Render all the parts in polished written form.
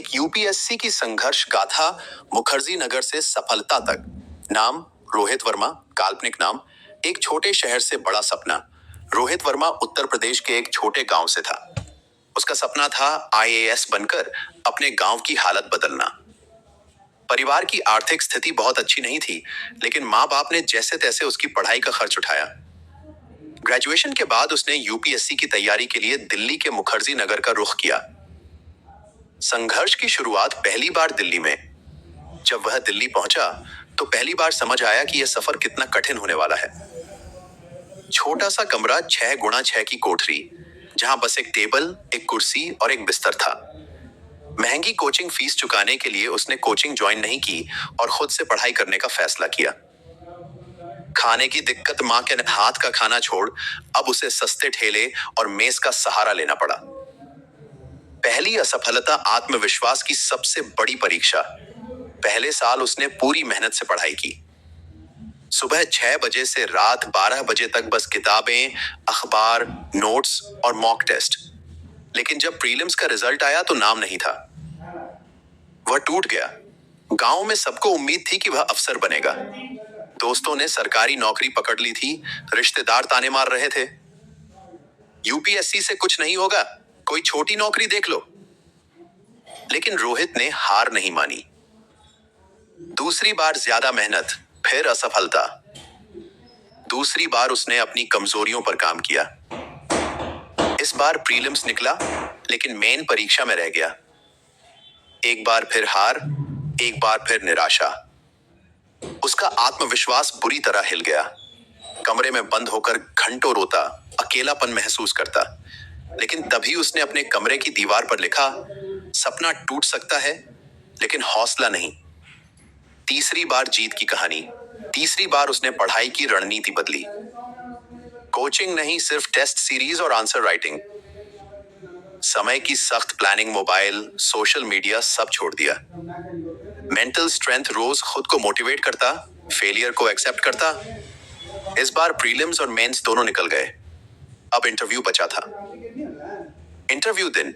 एक यूपीएससी की संघर्ष गाथा, मुखर्जी नगर से सफलता तक। नाम रोहित वर्मा, काल्पनिक नाम। एक छोटे शहर से बड़ा सपना। रोहित वर्मा उत्तर प्रदेश के एक छोटे गांव से था। उसका सपना था आईएएस बनकर अपने गांव की हालत बदलना। परिवार की आर्थिक स्थिति बहुत अच्छी नहीं थी, लेकिन माँ बाप ने जैसे तैसे उसकी पढ़ाई का खर्च उठाया। ग्रेजुएशन के बाद उसने यूपीएससी की तैयारी के लिए दिल्ली के मुखर्जी नगर का रुख किया। संघर्ष की शुरुआत पहली बार दिल्ली में। जब वह दिल्ली पहुंचा तो पहली बार समझ आया कि यह सफर कितना कठिन होने वाला है। छोटा सा कमरा, 6x6 की कोठरी, जहां बस एक टेबल, एक कुर्सी और एक बिस्तर था। महंगी कोचिंग फीस चुकाने के लिए उसने कोचिंग ज्वाइन नहीं की और खुद से पढ़ाई करने का फैसला किया। खाने की दिक्कत, माँ के हाथ का खाना छोड़ अब उसे सस्ते ठेले और मेस का सहारा लेना पड़ा। पहली असफलता आत्मविश्वास की सबसे बड़ी परीक्षा। पहले साल उसने पूरी मेहनत से पढ़ाई की। सुबह 6 बजे से रात 12 बजे तक बस किताबें, अखबार, नोट्स और मॉक टेस्ट। लेकिन जब प्रीलिम्स का रिजल्ट आया तो नाम नहीं था। वह टूट गया। गांव में सबको उम्मीद थी कि वह अफसर बनेगा। दोस्तों ने सरकारी नौकरी पकड़ ली थी, रिश्तेदार ताने मार रहे थे, यूपीएससी से कुछ नहीं होगा, कोई छोटी नौकरी देख लो। लेकिन रोहित ने हार नहीं मानी। दूसरी बार ज्यादा मेहनत, फिर असफलता। दूसरी बार उसने अपनी कमजोरियों पर काम किया। इस बार प्रीलिम्स निकला, लेकिन मेन परीक्षा में रह गया। एक बार फिर हार, एक बार फिर निराशा। उसका आत्मविश्वास बुरी तरह हिल गया। कमरे में बंद होकर घंटों रोता, अकेलापन महसूस करता। लेकिन तभी उसने अपने कमरे की दीवार पर लिखा, सपना टूट सकता है, लेकिन हौसला नहीं। तीसरी बार जीत की कहानी। तीसरी बार उसने पढ़ाई की रणनीति बदली। कोचिंग नहीं, सिर्फ टेस्ट सीरीज और आंसर राइटिंग। समय की सख्त प्लानिंग, मोबाइल, सोशल मीडिया सब छोड़ दिया। मेंटल स्ट्रेंथ, रोज खुद को मोटिवेट करता, फेलियर को एक्सेप्ट करता। इस बार प्रीलिम्स और मेंस दोनों निकल गए। अब इंटरव्यू बचा था। इंटरव्यू दिन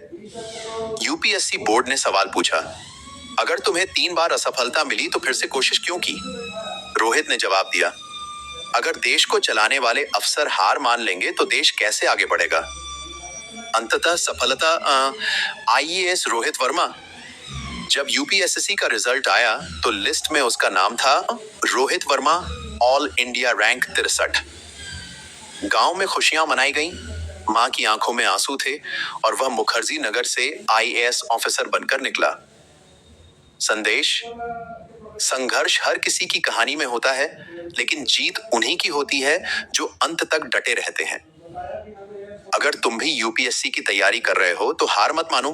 यूपीएससी बोर्ड ने सवाल पूछा, अगर तुम्हें 3 बार असफलता मिली तो फिर से कोशिश क्यों की? रोहित ने जवाब दिया, अगर देश को चलाने वाले अफसर हार मान लेंगे तो देश कैसे आगे बढ़ेगा? अंततः सफलता आईएएस रोहित वर्मा। जब यूपीएससी का रिजल्ट आया तो लिस्ट में उसका नाम था Rohit Verma, all India rank 63। गांव में खुशियां मनाई गईं, मां की आंखों में आंसू थे और वह मुखर्जी नगर से आईएएस ऑफिसर बनकर निकला। संदेश, संघर्ष हर किसी की कहानी में होता है, लेकिन जीत उन्हीं की होती है जो अंत तक डटे रहते हैं। अगर तुम भी यूपीएससी की तैयारी कर रहे हो तो हार मत मानो।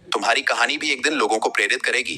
तुम्हारी कहानी भी एक दिन लोगों को प्रेरित करेगी।